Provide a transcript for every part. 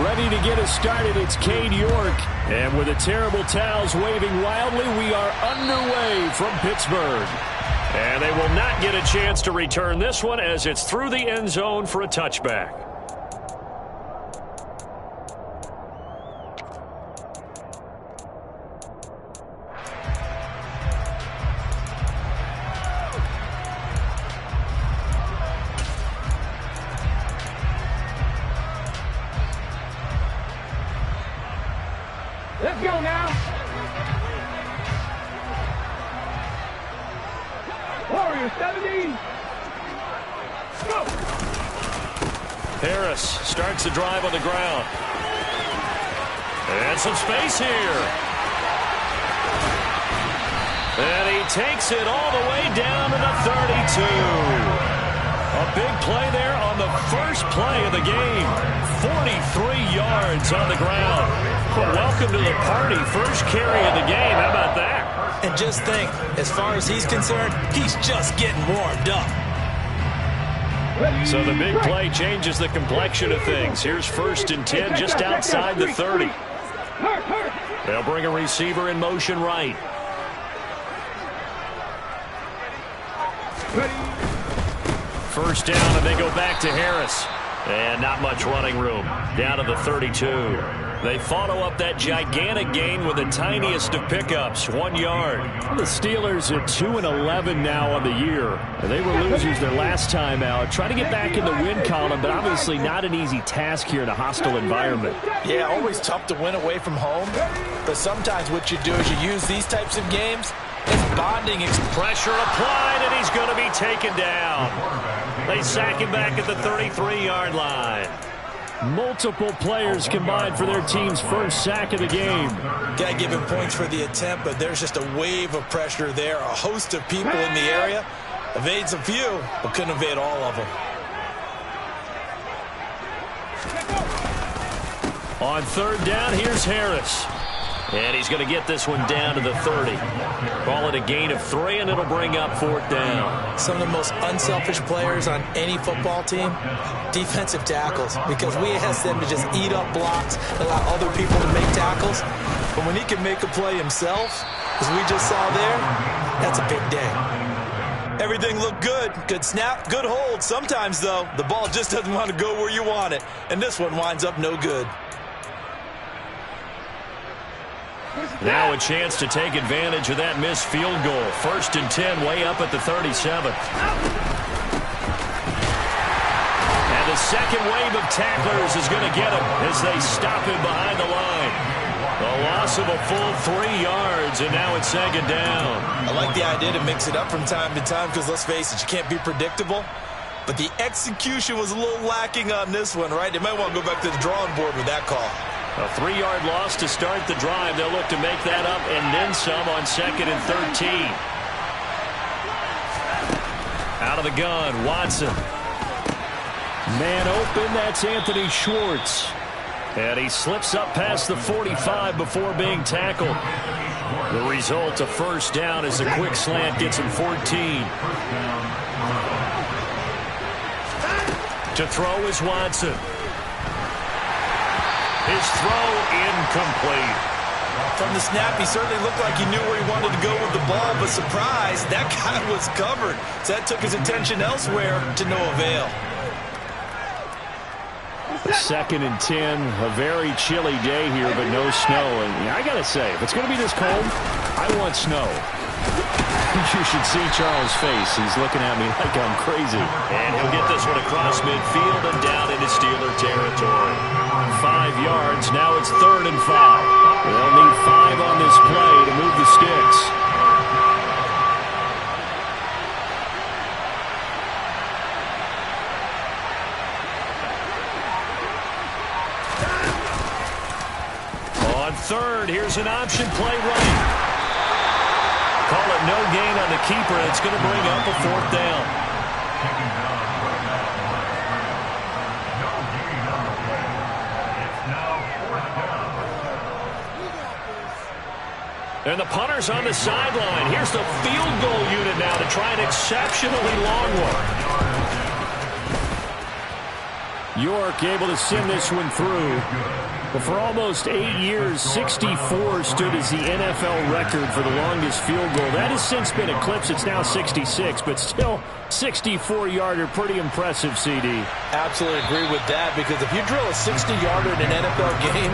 Ready to get us started, it's Cade York. And with the terrible towels waving wildly, we are underway from Pittsburgh. And they will not get a chance to return this one as it's through the end zone for a touchback. Let's go now. Warriors 70. Go. Harris starts the drive on the ground. And some space here. And he takes it all the way down to the 32. A big play there on the first play of the game. 43 yards on the ground. Well, welcome to the party. First carry of the game. How about that? And just think, as far as he's concerned, he's just getting warmed up. So the big play changes the complexion of things. Here's 1st and 10 just outside the 30. They'll bring a receiver in motion right. First down, and they go back to Harris. And not much running room. Down to the 32. They follow up that gigantic gain with the tiniest of pickups, 1 yard. The Steelers are 2-11 now on the year. They were losers their last time out. Trying to get back in the win column, but obviously not an easy task here in a hostile environment. Yeah, always tough to win away from home. But sometimes what you do is you use these types of games as bonding. Pressure applied, and he's going to be taken down. They sack him back at the 33-yard line. Multiple players combined for their team's first sack of the game. Got to give him points for the attempt, but there's just a wave of pressure there. A host of people in the area. Evades a few, but couldn't evade all of them. On 3rd down, here's Harris. And he's going to get this one down to the 30. Call it a gain of 3, and it'll bring up 4th down. Some of the most unselfish players on any football team, defensive tackles, because we ask them to just eat up blocks, allow other people to make tackles. But when he can make a play himself, as we just saw there, that's a big day. Everything looked good. Good snap, good hold. Sometimes, though, the ball just doesn't want to go where you want it. And this one winds up no good. Now a chance to take advantage of that missed field goal. 1st and 10, way up at the 37. And the second wave of tacklers is going to get him as they stop him behind the line. A loss of a full 3 yards, and now it's 2nd down. I like the idea to mix it up from time to time because, let's face it, you can't be predictable. But the execution was a little lacking on this one, right? They might want to go back to the drawing board with that call. A 3-yard loss to start the drive. They'll look to make that up and then some on 2nd and 13. Out of the gun, Watson. Man open, that's Anthony Schwartz. And he slips up past the 45 before being tackled. The result, a 1st down as a quick slant gets him 14. To throw is Watson. His throw incomplete. From the snap, he certainly looked like he knew where he wanted to go with the ball, but surprise, that guy was covered. So that took his attention elsewhere to no avail. 2nd and 10, a very chilly day here, but no snow. And I got to say, if it's going to be this cold, I want snow. You should see Charles' face. He's looking at me like I'm crazy. And he'll get this one across midfield and down into Steeler territory. 5 yards. Now it's 3rd and 5. They'll need 5 on this play to move the sticks. On 3rd, here's an option play running. Call it no gain on the keeper, and it's going to bring up a 4th down. And the punter's on the sideline. Here's the field goal unit now to try an exceptionally long one. York able to send this one through. But for almost 8 years, 64 stood as the NFL record for the longest field goal. That has since been eclipsed. It's now 66, but still 64-yarder. Pretty impressive, CD. Absolutely agree with that, because if you drill a 60-yarder in an NFL game,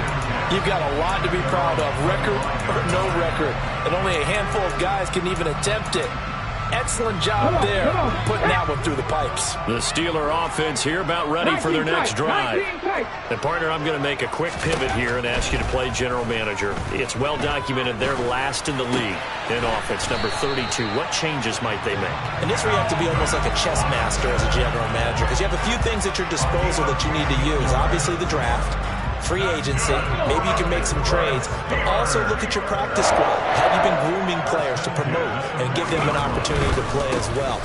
you've got a lot to be proud of, record or no record. And only a handful of guys can even attempt it. Excellent job there, putting that one through the pipes. The Steeler offense here about ready for their next drive. And partner, I'm going to make a quick pivot here and ask you to play general manager. It's well documented they're last in the league in offense, number 32. What changes might they make? And this where you have to be almost like a chess master as a general manager, because you have a few things at your disposal that you need to use. Obviously the draft, free agency, maybe you can make some trades, but also look at your practice squad. Have you been grooming players to promote and give them an opportunity to play as well?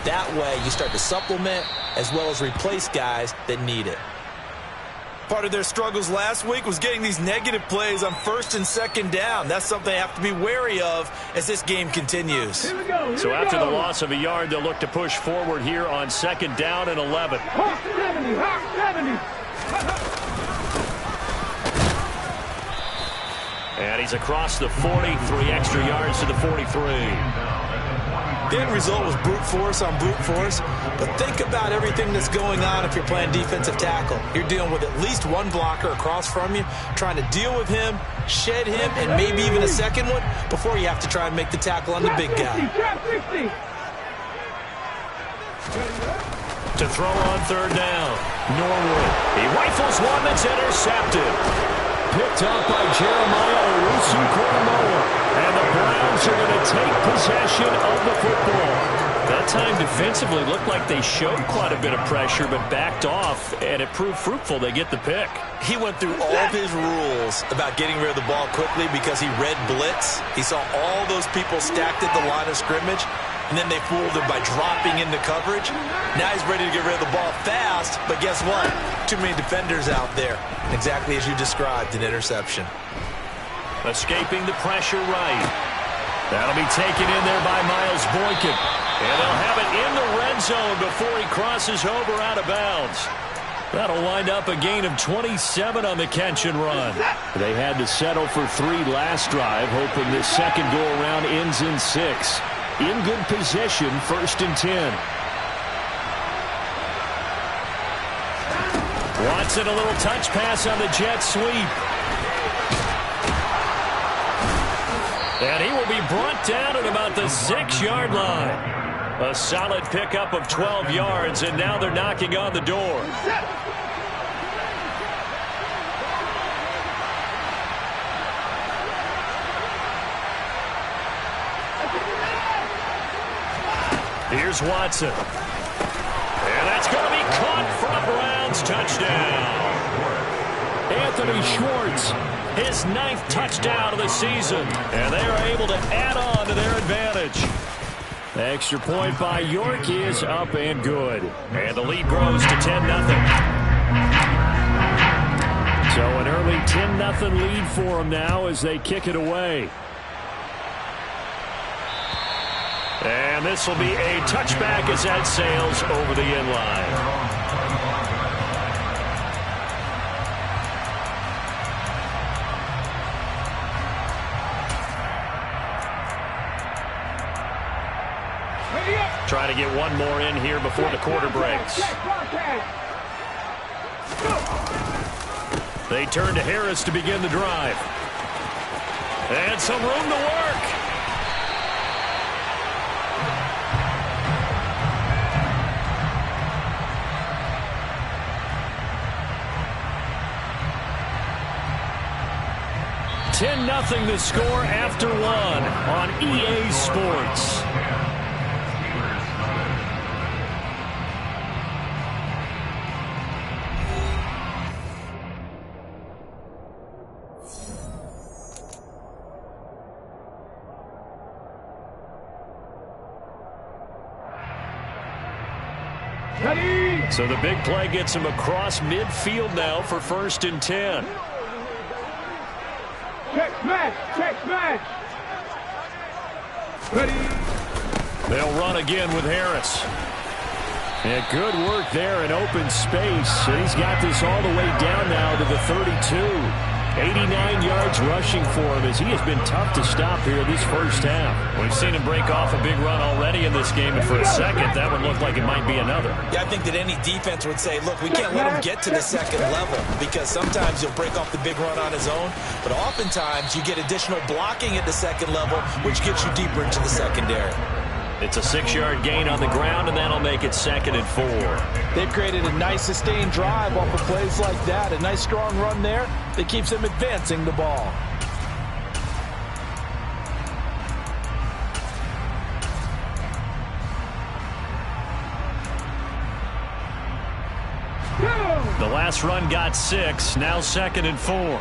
That way you start to supplement as well as replace guys that need it. Part of their struggles last week was getting these negative plays on first and second down. That's something they have to be wary of as this game continues. So after the loss of a yard, they'll look to push forward here on second down and 11. Hawk 70, Hawk 70. And he's across the 40, 3 extra yards to the 43. The end result was brute force on brute force, but think about everything that's going on if you're playing defensive tackle. You're dealing with at least one blocker across from you, trying to deal with him, shed him, and maybe even a second one before you have to try and make the tackle on the big guy. To throw on third down, Norwood. He rifles one that's intercepted. Picked up by Jeremiah Owusu-Koramoah. And the Browns are going to take possession of the football. That time defensively looked like they showed quite a bit of pressure, but backed off, and it proved fruitful. They get the pick. He went through all of his rules about getting rid of the ball quickly because he read blitz. He saw all those people stacked at the line of scrimmage, and then they fooled him by dropping into coverage. Now he's ready to get rid of the ball fast, but guess what? Too many defenders out there. Exactly as you described, an interception. Escaping the pressure right. That'll be taken in there by Miles Boykin. And they'll have it in the red zone before he crosses over out of bounds. That'll wind up a gain of 27 on the catch and run. They had to settle for 3 last drive, hoping this second go-around ends in 6. In good position, 1st and 10. Watson, a little touch pass on the jet sweep. And he will be brought down at about the 6-yard line. A solid pickup of 12 yards, and now they're knocking on the door. Here's Watson. And that's going to be caught for a Browns touchdown. Anthony Schwartz, his 9th touchdown of the season. And they are able to add on to their advantage. Extra point by York is up and good. And the lead grows to 10-0. So an early 10-0 lead for them now as they kick it away. And this will be a touchback as that sails over the end line. Try to get one more in here before the quarter breaks. They turn to Harris to begin the drive. And some room to work. $10-0 the score after 1 on EA Sports. So the big play gets him across midfield now for 1st and 10. Check smash! Check smash! Ready? They'll run again with Harris. Yeah, good work there in open space. And he's got this all the way down now to the 32. 89 yards rushing for him as he has been tough to stop here this first half. We've seen him break off a big run already in this game, and for a second, that would look like it might be another. Yeah, I think that any defense would say, look, we can't let him get to the second level because sometimes he'll break off the big run on his own, but oftentimes you get additional blocking at the second level, which gets you deeper into the secondary. It's a 6-yard gain on the ground, and that'll make it 2nd and 4. They've created a nice sustained drive off of plays like that. A nice strong run there that keeps them advancing the ball. The last run got 6, now 2nd and 4.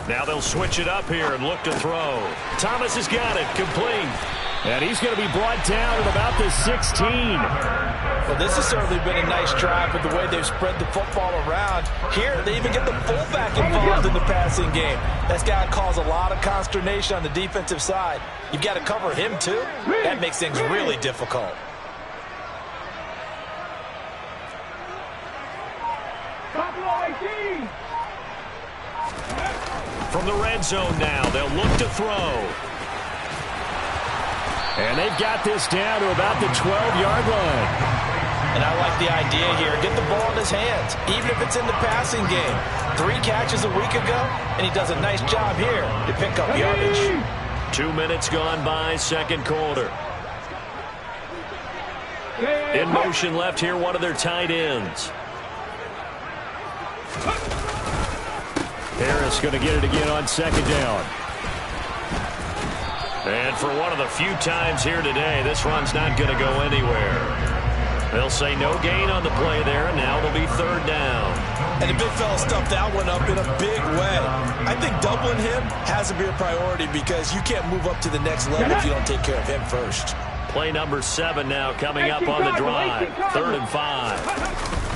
Now they'll switch it up here and look to throw. Thomas has got it, complete. And he's going to be brought down at about the 16. Well, this has certainly been a nice drive with the way they've spread the football around. Here, they even get the fullback involved in the passing game. That's got to cause a lot of consternation on the defensive side. You've got to cover him, too. That makes things really difficult. From the red zone now, they'll look to throw. And they've got this down to about the 12-yard line. And I like the idea here. Get the ball in his hands, even if it's in the passing game. 3 catches a week ago, and he does a nice job here to pick up yardage. 2 minutes gone by, second quarter. In motion left here, one of their tight ends. Harris going to get it again on second down. And for one of the few times here today, this run's not going to go anywhere. They'll say no gain on the play there, and now it'll be 3rd down. And the big fella stuffed that one up in a big way. I think doubling him has to be a priority because you can't move up to the next level if you don't take care of him first. Play number 7 now coming up on the drive. 3rd and 5.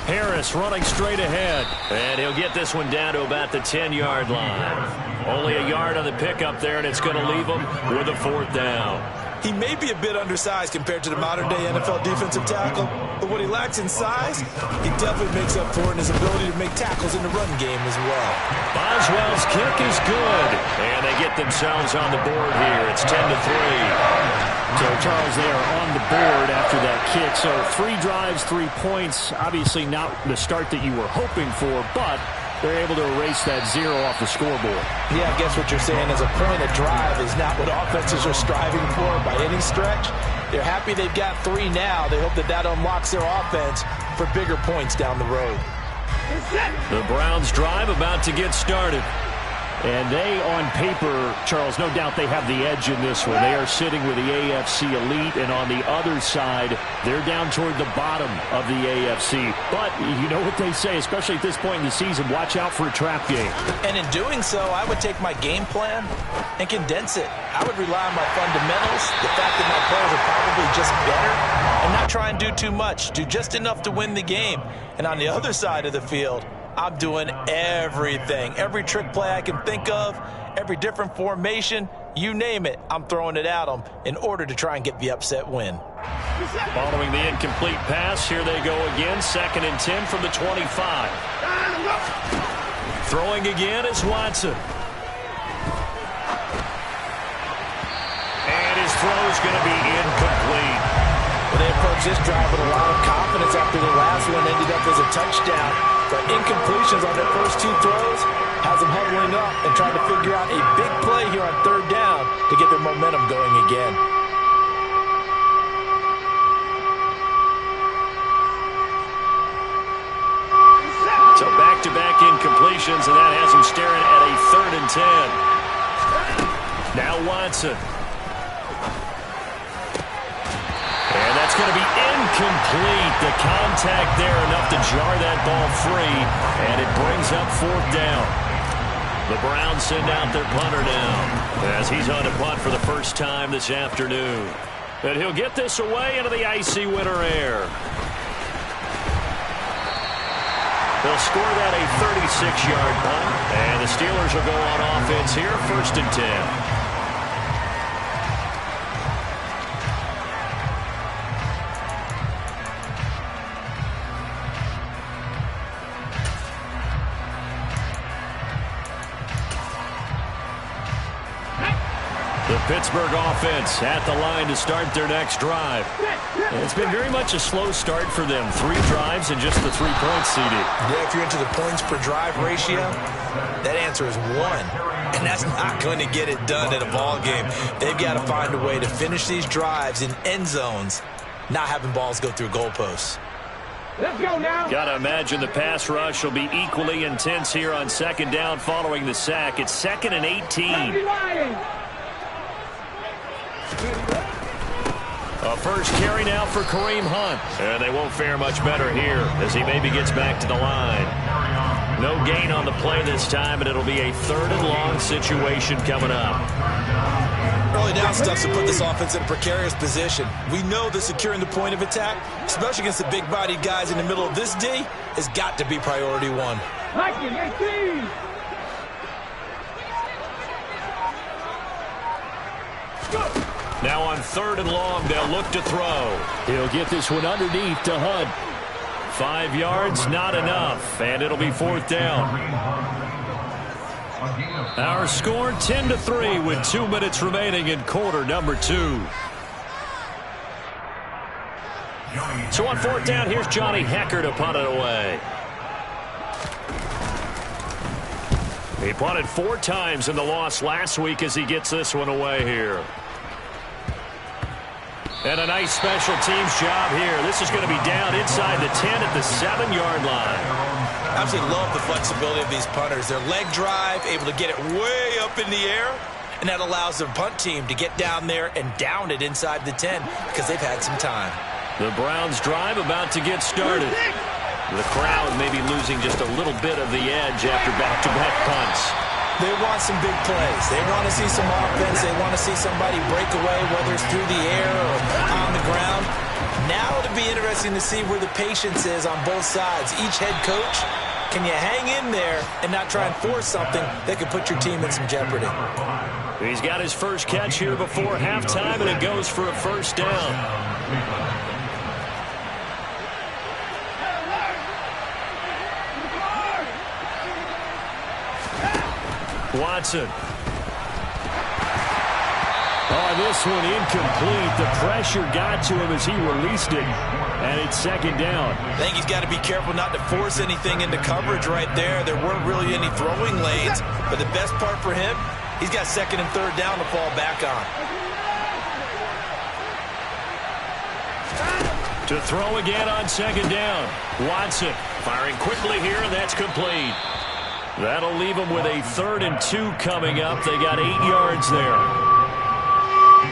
Harris running straight ahead. And he'll get this one down to about the 10-yard line. Only a yard on the pickup there, and it's going to leave him with a 4th down. He may be a bit undersized compared to the modern-day NFL defensive tackle, but what he lacks in size, he definitely makes up for it in his ability to make tackles in the run game as well. Boswell's kick is good, and they get themselves on the board here. It's 10-3. So, Charles, they are on the board after that kick. So 3 drives, 3 points. Obviously not the start that you were hoping for, but they're able to erase that 0 off the scoreboard. Yeah, I guess what you're saying is a point of drive is not what offenses are striving for by any stretch. They're happy they've got 3 now. They hope that that unlocks their offense for bigger points down the road. The Browns drive about to get started. And they, on paper, Charles, no doubt they have the edge in this one. They are sitting with the AFC elite, and on the other side, they're down toward the bottom of the AFC. But you know what they say, especially at this point in the season, watch out for a trap game. And in doing so, I would take my game plan and condense it. I would rely on my fundamentals, the fact that my players are probably just better, and not try and do too much, do just enough to win the game. And on the other side of the field, I'm doing everything. Every trick play I can think of, every different formation, you name it, I'm throwing it at them in order to try and get the upset win. Following the incomplete pass, here they go again. 2nd and 10 from the 25. Throwing again is Watson. And his throw is going to be incomplete. Well, they approached this drive with a lot of confidence after the last one ended up as a touchdown. But incompletions on their first 2 throws has them huddling up and trying to figure out a big play here on 3rd down to get their momentum going again. So back-to-back incompletions, and that has them staring at a 3rd and 10. Now Watson. And that's going to be incomplete. The contact there enough to jar that ball free, and it brings up 4th down. The Browns send out their punter now as he's on to punt for the first time this afternoon. And he'll get this away into the icy winter air. They'll score that a 36-yard punt, and the Steelers will go on offense here, 1st and 10. Pittsburgh offense at the line to start their next drive. It's been very much a slow start for them. 3 drives and just the 3 points, CD. Yeah, if you're into the points per drive ratio, that answer is 1. And that's not going to get it done in a ball game. They've got to find a way to finish these drives in end zones, not having balls go through goalposts. Let's go now. Got to imagine the pass rush will be equally intense here on 2nd down following the sack. It's 2nd and 18. A first carry now for Kareem Hunt. And they won't fare much better here as he maybe gets back to the line. No gain on the play this time, and it'll be a 3rd and long situation coming up. Early down stuff to put this offense in a precarious position. We know that securing the point of attack, especially against the big-bodied guys in the middle of this D, has got to be priority 1. Liking 18. Now on 3rd and long, they'll look to throw. He'll get this one underneath to Hunt. 5 yards, not enough, and it'll be 4th down. Our score 10-3 with 2 minutes remaining in quarter number 2. So on 4th down, here's Johnny Hecker to punt it away. He punted 4 times in the loss last week as he gets this one away here. And a nice special teams job here. This is going to be down inside the 10 at the 7-yard line. Absolutely love the flexibility of these punters. Their leg drive, able to get it way up in the air, and that allows their punt team to get down there and down it inside the 10 because they've had some time. The Browns drive about to get started. The crowd may be losing just a little bit of the edge after back-to-back punts. They want some big plays. They want to see some offense. They want to see somebody break away, whether it's through the air or on the ground. Now it'll be interesting to see where the patience is on both sides. Each head coach, can you hang in there and not try and force something that could put your team in some jeopardy? He's got his first catch here before halftime, and it goes for a 1st down. Watson. Oh, this one incomplete. The pressure got to him as he released it. And it's 2nd down. I think he's got to be careful not to force anything into coverage right there. There weren't really any throwing lanes. But the best part for him, he's got 2nd and 3rd down to fall back on. To throw again on 2nd down. Watson firing quickly here, and that's complete. That'll leave them with a 3rd and 2 coming up. They got 8 yards there.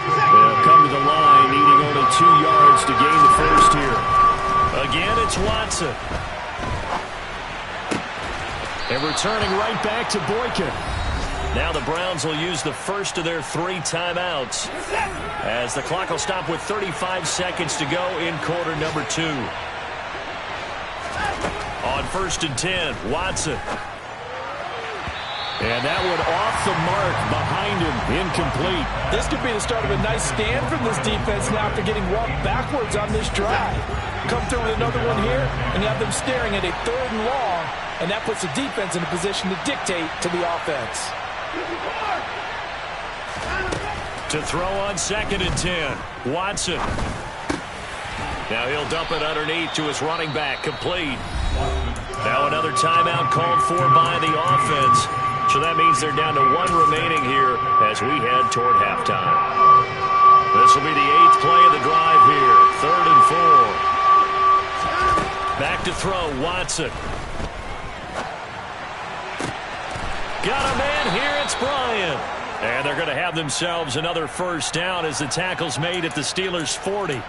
They'll come to the line, needing only 2 yards to gain the first here. Again, it's Watson. And returning right back to Boykin. Now the Browns will use the first of their 3 timeouts as the clock will stop with 35 seconds to go in quarter number 2. On 1st and 10, Watson. And that one off the mark behind him, incomplete. This could be the start of a nice stand from this defense now after getting walked backwards on this drive. Come through with another one here, and you have them staring at a 3rd and long, and that puts the defense in a position to dictate to the offense. To throw on 2nd and 10, Watson. Now he'll dump it underneath to his running back, complete. Now another timeout called for by the offense. So that means they're down to 1 remaining here as we head toward halftime. This will be the 8th play of the drive here. 3rd and 4. Back to throw, Watson. Got a man here, it's Bryant. And they're going to have themselves another 1st down as the tackle's made at the Steelers' 40.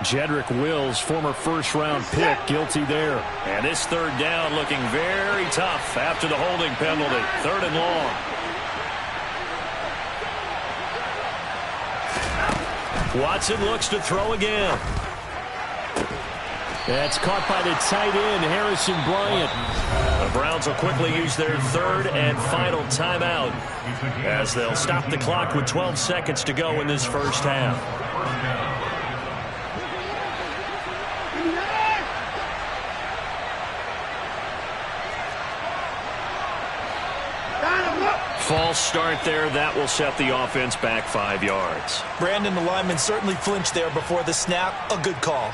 Jedrick Wills, former 1st-round pick, guilty there. And this 3rd down looking very tough after the holding penalty. 3rd and long. Watson looks to throw again. That's caught by the tight end, Harrison Bryant. The Browns will quickly use their 3rd and final timeout as they'll stop the clock with 12 seconds to go in this first half. false start there. That will set the offense back 5 yards. Brandon, the lineman certainly flinched there before the snap. A good call.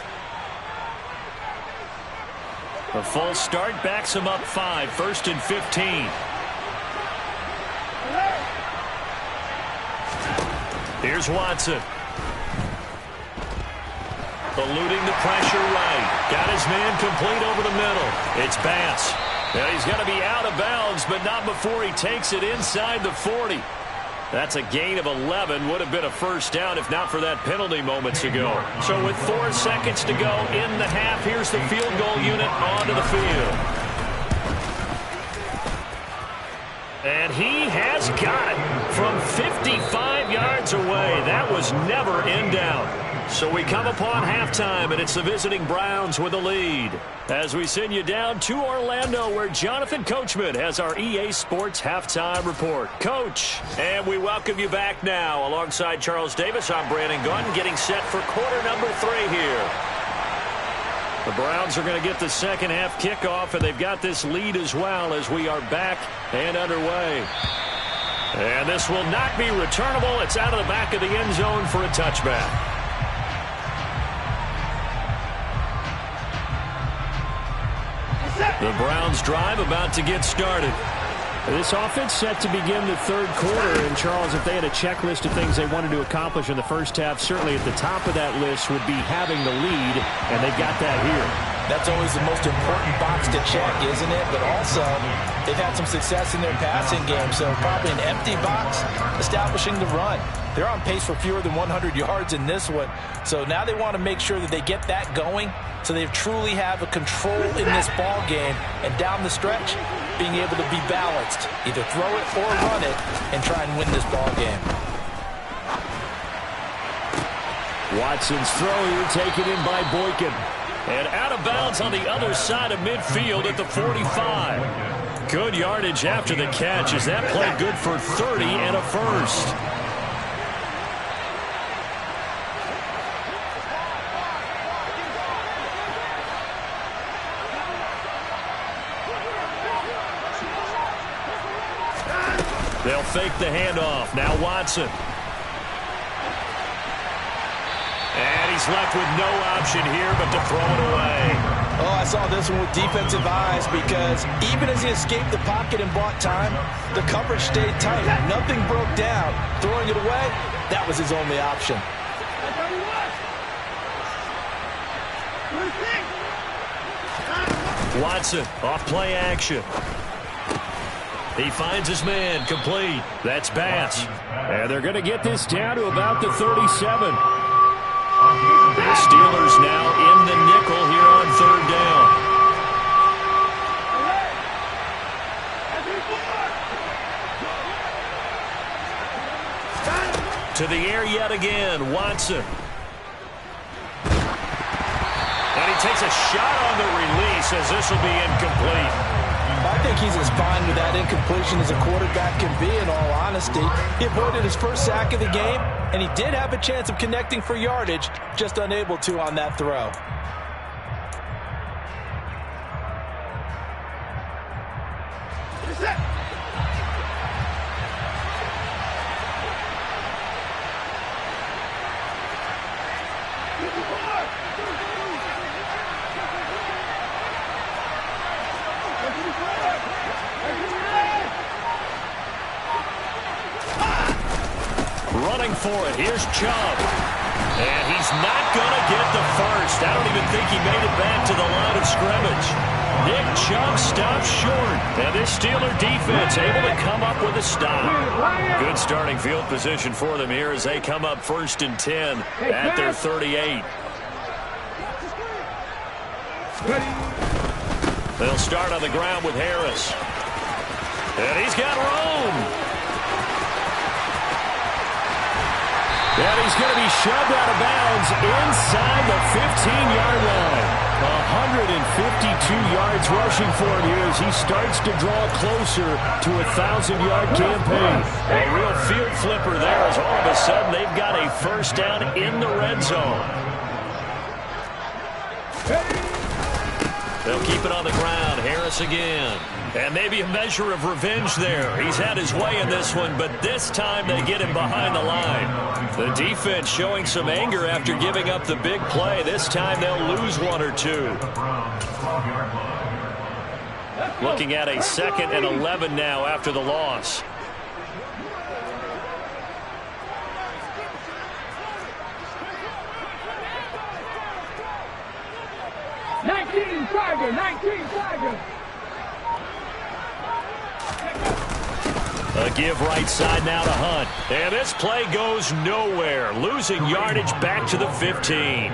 A false start backs him up 5, 1st and 15. Here's Watson. Eluding the pressure right. Got his man complete over the middle. It's Bass. Now he's going to be out of bounds, but not before he takes it inside the 40. That's a gain of 11. Would have been a first down if not for that penalty moments ago. So with 4 seconds to go in the half, here's the field goal unit onto the field. And he has got it from 55 yards away. That was never in doubt. So we come upon halftime, and it's the visiting Browns with the lead. As we send you down to Orlando, where Jonathan Coachman has our EA Sports Halftime Report. Coach, and we welcome you back now. Alongside Charles Davis, I'm Brandon Gunn, getting set for quarter number 3 here. The Browns are going to get the second half kickoff, and they've got this lead as well as we are back and underway. And this will not be returnable. It's out of the back of the end zone for a touchback. The Browns drive about to get started. This offense set to begin the third quarter, and Charles, if they had a checklist of things they wanted to accomplish in the first half, certainly at the top of that list would be having the lead, and they've got that here. That's always the most important box to check, isn't it? But also, they've had some success in their passing game, so probably an empty box establishing the run. They're on pace for fewer than 100 yards in this one, so now they want to make sure that they get that going so they truly have a control in this ball game, and down the stretch, being able to be balanced, either throw it or run it, and try and win this ball game. Watson's throw here taken in by Boykin. And out of bounds on the other side of midfield at the 45. Good yardage after the catch as that play good for 30 and a first. They'll fake the handoff. Now Watson. And he's left with no option here but to throw it away. Oh, I saw this one with defensive eyes because even as he escaped the pocket and bought time, the coverage stayed tight. Nothing broke down. Throwing it away, that was his only option. Watson off play action. He finds his man complete. That's Bass. And they're going to get this down to about the 37. The Steelers now in the nickel here on third down. To the air yet again, Watson. And he takes a shot on the release as this will be incomplete. I think he's as fine with that incompletion as a quarterback can be, in all honesty. He avoided his first sack of the game, and he did have a chance of connecting for yardage, just unable to on that throw. Running for it. Here's Chubb. And he's not going to get the first. I don't even think he made it back to the line of scrimmage. Nick Chubb stops short. And this Steeler defense able to come up with a stop. Good starting field position for them here as they come up 1st and 10 at their 38. They'll start on the ground with Harris. And he's got room. And he's going to be shoved out of bounds inside the 15-yard line. 152 yards rushing for him here as he starts to draw closer to a 1,000-yard campaign. A real field flipper there as all of a sudden they've got a first down in the red zone. They'll keep it on the ground. Harris again. And maybe a measure of revenge there. He's had his way in this one, but this time they get him behind the line. The defense showing some anger after giving up the big play. This time they'll lose one or two. Looking at a 2nd and 11 now after the loss. A give right side now to Hunt. And this play goes nowhere. Losing yardage back to the 15.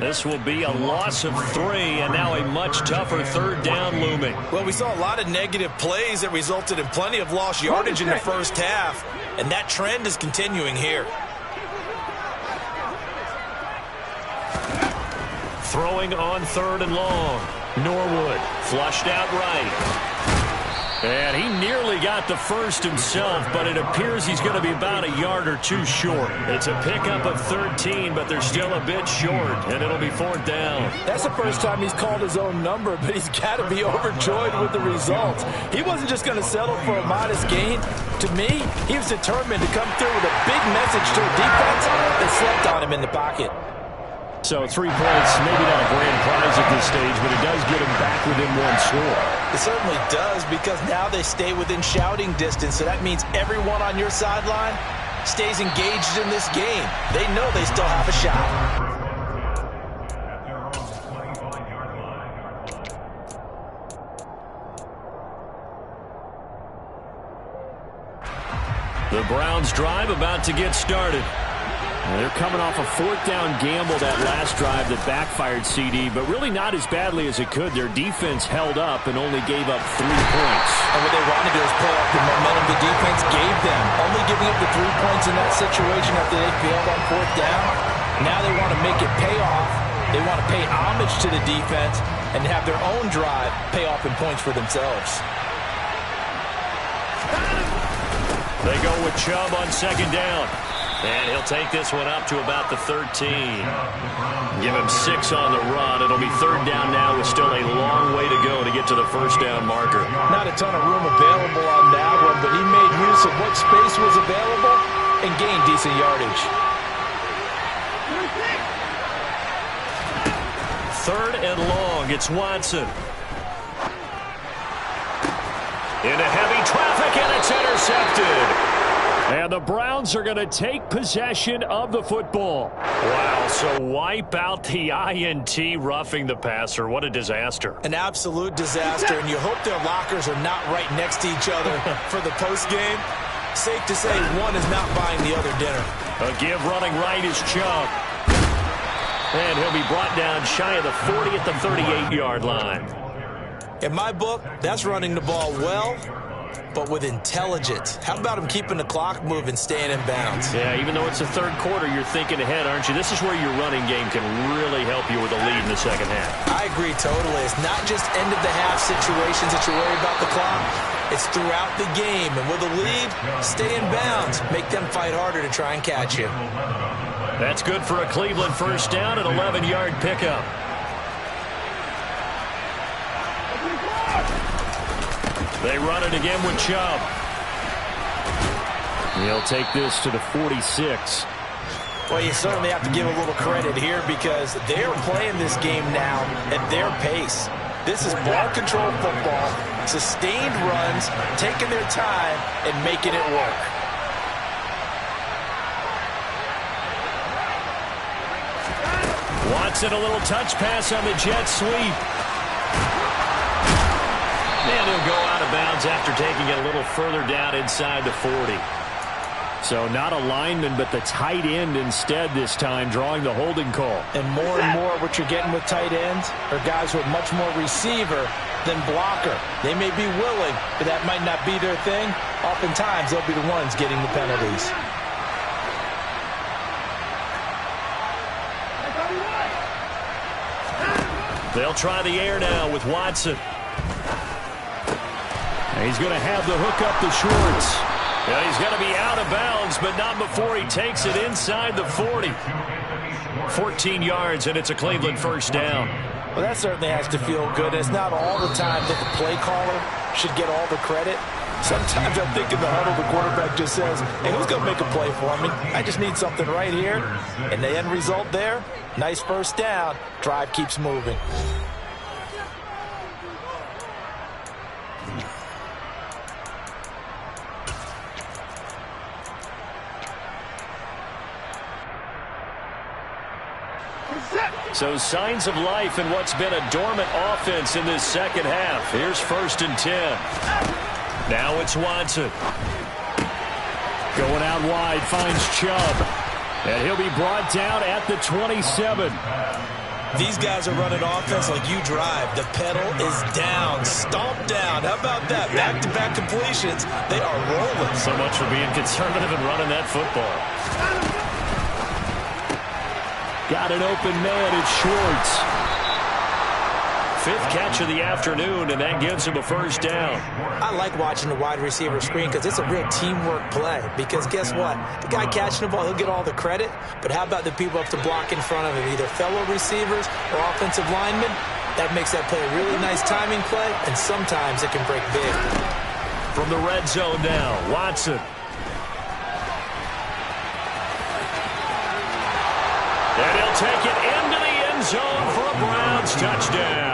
This will be a loss of 3, and now a much tougher 3rd down looming. Well, we saw a lot of negative plays that resulted in plenty of lost yardage in the first half, and that trend is continuing here. Throwing on 3rd and long. Norwood flushed out right. And he nearly got the first himself, but it appears he's going to be about a yard or 2 short. It's a pickup of 13, but they're still a bit short, and it'll be 4th down. That's the first time he's called his own number, but he's got to be overjoyed with the results. He wasn't just going to settle for a modest gain. To me, he was determined to come through with a big message to a defense that slept on him in the pocket. So 3 points, maybe not a grand prize at this stage, but it does get him back within 1 score. It certainly does, because now they stay within shouting distance, so that means everyone on your sideline stays engaged in this game. They know they still have a shot. The Browns drive about to get started. They're coming off a 4th down gamble that last drive that backfired, CD, but really not as badly as it could. Their defense held up and only gave up 3 points. And what they wanted to do is play off the momentum the defense gave them. Only giving up the 3 points in that situation after they failed on 4th down. Now they want to make it pay off. They want to pay homage to the defense and have their own drive pay off in points for themselves. They go with Chubb on 2nd down. And he'll take this one up to about the 13. Give him 6 on the run. It'll be 3rd down now with still a long way to go to get to the 1st down marker. Not a ton of room available on that one, but he made use of what space was available and gained decent yardage. 3rd and long. It's Watson. Into heavy traffic, and it's intercepted. And the Browns are going to take possession of the football. Wow, so wipe out the INT, roughing the passer. What a disaster. An absolute disaster, and you hope their lockers are not right next to each other for the postgame. Safe to say one is not buying the other dinner. A give running right is Chubb. And he'll be brought down shy of the 40 at the 38-yard line. In my book, that's running the ball well, but with intelligence. How about him keeping the clock moving, staying in bounds? Yeah, even though it's the 3rd quarter, you're thinking ahead, aren't you? This is where your running game can really help you with a lead in the 2nd half. I agree totally. It's not just end-of-the-half situations that you worry about the clock. It's throughout the game. And with a lead, stay in bounds. Make them fight harder to try and catch you. That's good for a Cleveland 1st down, an 11-yard pickup. They run it again with Chubb. He'll take this to the 46. Well, you certainly have to give a little credit here because they're playing this game now at their pace. This is ball control football, sustained runs, taking their time and making it work. Watson, a little touch pass on the jet sweep. And he'll go out of bounds after taking it a little further down inside the 40. So not a lineman, but the tight end instead this time, drawing the holding call. And more what you're getting with tight ends are guys with much more receiver than blocker. They may be willing, but that might not be their thing. Oftentimes, they'll be the ones getting the penalties. They'll try the air now with Watson. And he's going to have the hook up the shorts. Yeah, he's going to be out of bounds, but not before he takes it inside the 40. 14 yards, and it's a Cleveland 1st down. Well, that certainly has to feel good. It's not all the time that the play caller should get all the credit. Sometimes I think in the huddle, the quarterback just says, hey, who's going to make a play for me? I just need something right here. And the end result there, nice first down. Drive keeps moving. So signs of life in what's been a dormant offense in this second half. Here's 1st and 10. Now it's Watson. Going out wide, finds Chubb. And he'll be brought down at the 27. These guys are running offense like you drive. The pedal is down, stomp down. How about that? Back-to-back completions. They are rolling. So much for being conservative and running that football. Got an open man, it's Schwartz. 5th catch of the afternoon, and that gives him a first down. I like watching the wide receiver screen because it's a real teamwork play. Because guess what? The guy catching the ball, he'll get all the credit. But how about the people up to block in front of him, either fellow receivers or offensive linemen? That makes that play a really nice timing play, and sometimes it can break big. From the red zone now, Watson. And he'll take it into the end zone for a Browns touchdown.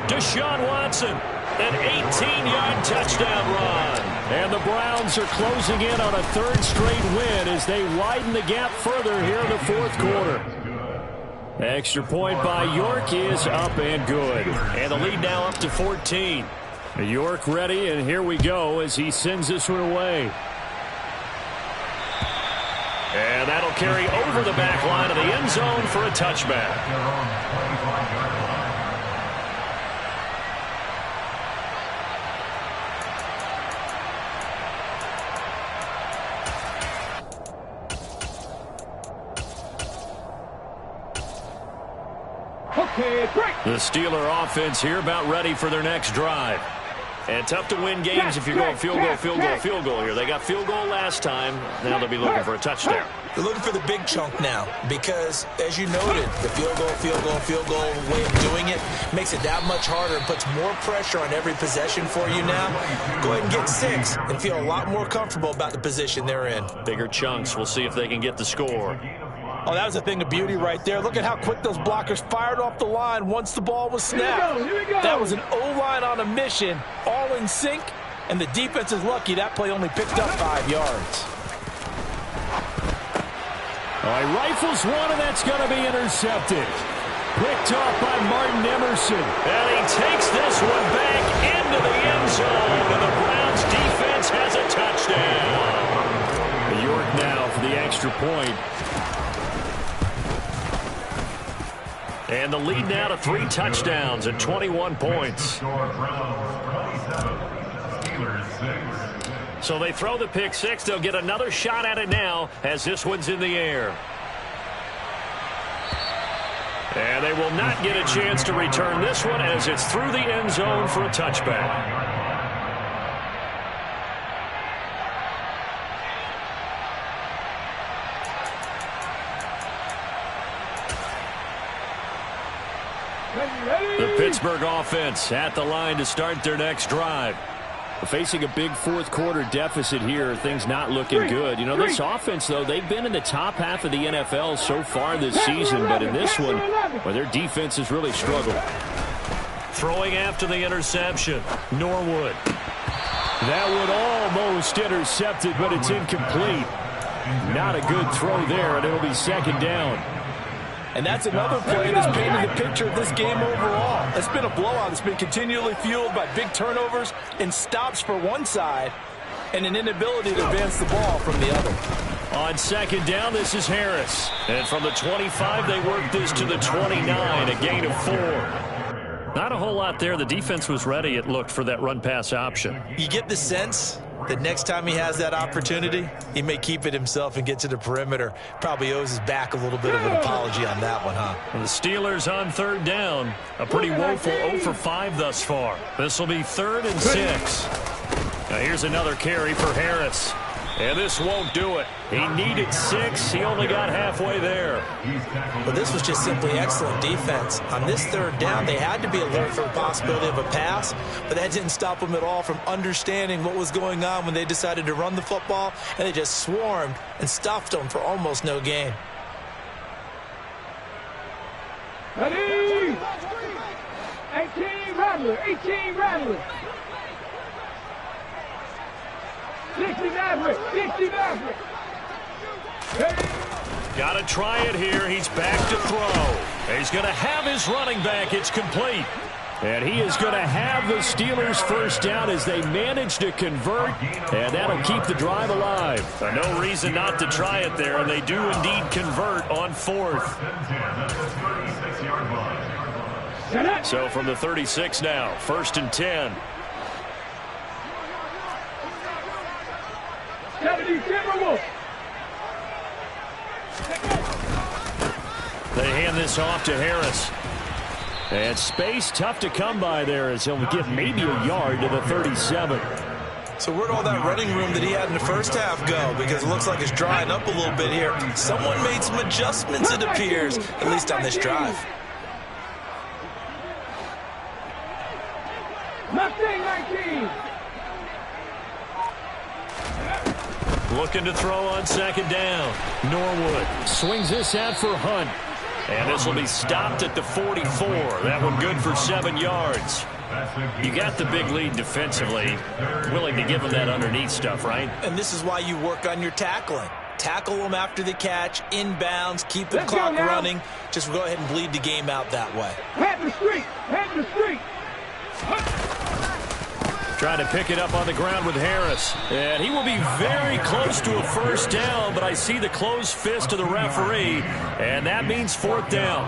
Deshaun Watson, an 18-yard touchdown run. And the Browns are closing in on a 3rd straight win as they widen the gap further here in the 4th quarter. Extra point by York is up and good. And the lead now up to 14. York ready, and here we go as he sends this one away. And that'll carry over the back line of the end zone for a touchback. Okay, break. The Steeler offense here about ready for their next drive. And tough to win games if you're going field goal here. They got field goal last time. Now they'll be looking for a touchdown. They're looking for the big chunk now because, as you noted, the field goal way of doing it makes it that much harder and puts more pressure on every possession for you now. Go ahead and get 6 and feel a lot more comfortable about the position they're in. Bigger chunks. We'll see if they can get the score. Oh, that was a thing of beauty right there. Look at how quick those blockers fired off the line once the ball was snapped. Here we go. That was an O-line on a mission, all in sync, and the defense is lucky that play only picked up 5 yards. All right, rifles one, and that's going to be intercepted. Picked off by Martin Emerson. And he takes this one back into the end zone, and the Browns defense has a touchdown. York now for the extra point. And the lead now to 3 touchdowns and 21 points. So they throw the pick 6. They'll get another shot at it now as this one's in the air. And they will not get a chance to return this one as it's through the end zone for a touchback. The Pittsburgh offense at the line to start their next drive. Facing a big 4th quarter deficit here, things not looking good. You know, this offense, though, they've been in the top half of the NFL so far this season, but in this one, well, their defense has really struggled. Throwing after the interception, Norwood. That one almost intercepted, but it's incomplete. Not a good throw there, and it'll be 2nd down. And that's another play that's painted the picture of this game overall. It's been a blowout. It's been continually fueled by big turnovers and stops for one side and an inability to advance the ball from the other. On 2nd down, this is Harris. And from the 25, they work this to the 29, a gain of 4. Not a whole lot there. The defense was ready, it looked, for that run-pass option. You get the sense that next time he has that opportunity, he may keep it himself and get to the perimeter. Probably owes his back a little bit of an apology on that one, huh? And the Steelers on 3rd down. A pretty woeful 0 for 5 thus far. This will be 3rd and 6. Now here's another carry for Harris. And this won't do it. He needed 6. He only got halfway there. But this was just simply excellent defense. On this third down, they had to be alert for the possibility of a pass, but that didn't stop them at all from understanding what was going on when they decided to run the football, and they just swarmed and stuffed them for almost no gain. Ready? 18 Rattler, 18 Rattler. 60 Maverick, 60 Maverick. Got to try it here. He's back to throw. He's going to have his running back. It's complete. And he is going to have the Steelers first down as they manage to convert, and that'll keep the drive alive. No reason not to try it there, and they do indeed convert on 4th. So from the 36 now, 1st and 10. 70 Timberwolves. They hand this off to Harris. And space tough to come by there as he'll get maybe a yard to the 37. So where'd all that running room that he had in the first half go? Because it looks like it's drying up a little bit here. Someone made some adjustments, it appears, at least on this drive. Mustang 19. Looking to throw on 2nd down. Norwood swings this out for Hunt. And this will be stopped at the 44. That one good for 7 yards. You got the big lead defensively. Willing to give them that underneath stuff, right? And this is why you work on your tackling. Tackle them after the catch, inbounds, keep the clock running. Just go ahead and bleed the game out that way. Head the street, head the street. Trying to pick it up on the ground with Harris. And he will be very close to a first down, but I see the closed fist of the referee, and that means 4th down.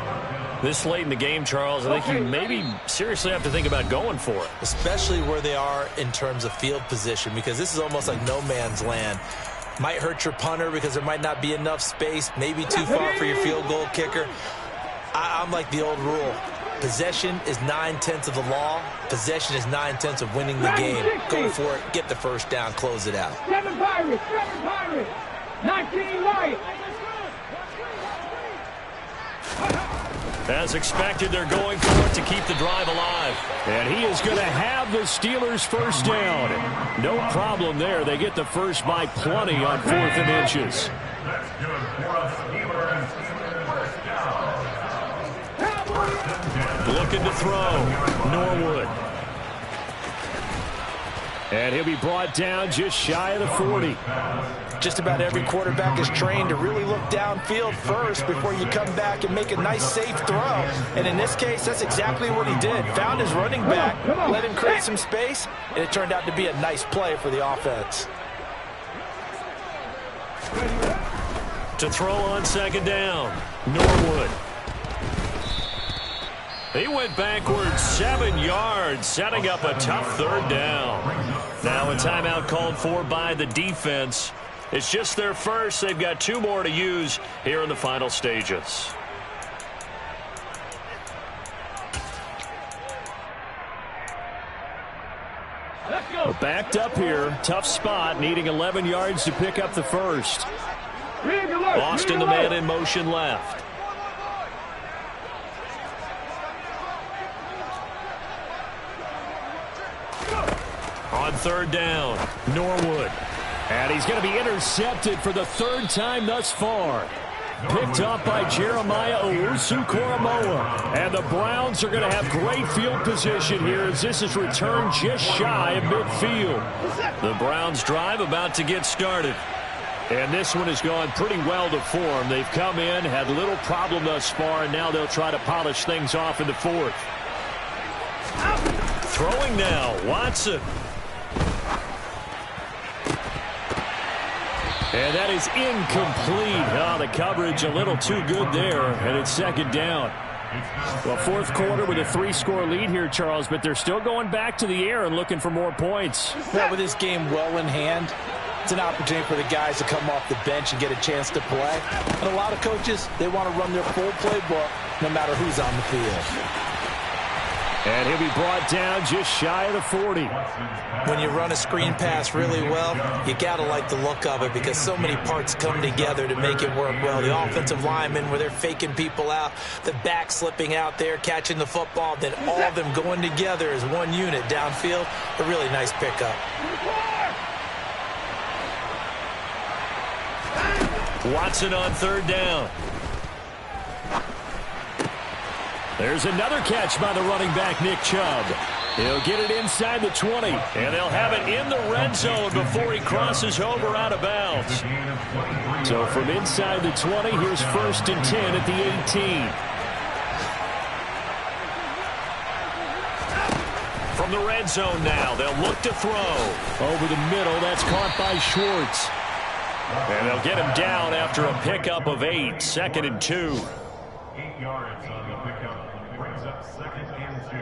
This late in the game, Charles, I think you maybe seriously have to think about going for it. Especially where they are in terms of field position, because this is almost like no man's land. Might hurt your punter because there might not be enough space, maybe too far for your field goal kicker. I'm like the old rule. Possession is 9/10 of the law. Possession is 9/10 of winning the game. Go for it. Get the first down. Close it out. 7 Pirates, 7 Pirates. 19 Lions. As expected, they're going for it to keep the drive alive. And he is going to have the Steelers first down. No problem there. They get the first by plenty on 4th and inches. Looking to throw. Norwood. And he'll be brought down just shy of the 40. Just about every quarterback is trained to really look downfield first before you come back and make a nice, safe throw. And in this case, that's exactly what he did. Found his running back, let him create some space, and it turned out to be a nice play for the offense. To throw on 2nd down. Norwood. He went backwards 7 yards, setting up a tough 3rd down. Now a timeout called for by the defense. It's just their first. They've got 2 more to use here in the final stages. Backed up here. Tough spot, needing 11 yards to pick up the first. Boston, the man in motion left. On 3rd down, Norwood. And he's going to be intercepted for the 3rd time thus far. Picked up by Jeremiah Owusu-Koramoah. And the Browns are going to have great field position here as this is returned just shy of midfield. The Browns drive about to get started. And this one has gone pretty well to form. They've come in, had little problem thus far, and now they'll try to polish things off in the 4th. Throwing now, Watson. And that is incomplete. Oh, the coverage a little too good there, and it's 2nd down. Well, 4th quarter with a 3-score lead here, Charles, but they're still going back to the air and looking for more points. Yeah, with this game well in hand, it's an opportunity for the guys to come off the bench and get a chance to play. And a lot of coaches, they want to run their full playbook no matter who's on the field. And he'll be brought down just shy of the 40. When you run a screen pass really well, you got to like the look of it because so many parts come together to make it work well. The offensive linemen, where they're faking people out, the back slipping out there, catching the football, then all of them going together as one unit downfield. A really nice pickup. Watson on third down. There's another catch by the running back, Nick Chubb. He'll get it inside the 20. And they'll have it in the red zone before he crosses over out of bounds. So from inside the 20, here's 1st and 10 at the 18. From the red zone now, they'll look to throw. Over the middle, that's caught by Schwartz. And they'll get him down after a pickup of 8, 2nd and 2. 8 yards on the pickup. Brings up 2nd and 2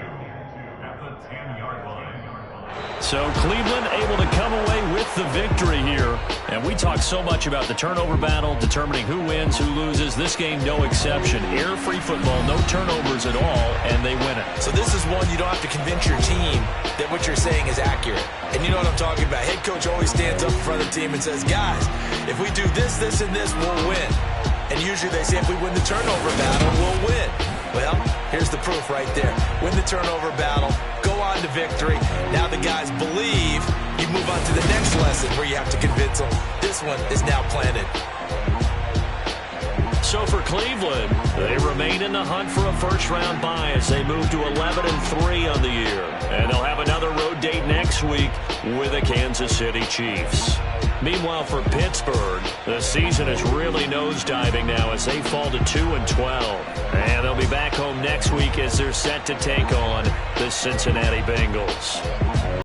at the 10-yard line. So Cleveland able to come away with the victory here. And we talk so much about the turnover battle, determining who wins, who loses. This game, no exception. Error-free football, no turnovers at all, and they win it. So this is one you don't have to convince your team that what you're saying is accurate. And you know what I'm talking about. Head coach always stands up in front of the team and says, guys, if we do this, this, and this, we'll win. And usually they say if we win the turnover battle, we'll win. Well, here's the proof right there. Win the turnover battle, go on to victory. Now the guys believe. You move on to the next lesson where you have to convince them. This one is now planted. So for Cleveland, they remain in the hunt for a first-round bye as they move to 11-3 on the year. And they'll have another road date next week with the Kansas City Chiefs. Meanwhile, for Pittsburgh, the season is really nosediving now as they fall to 2-12. And they'll be back home next week as they're set to take on the Cincinnati Bengals.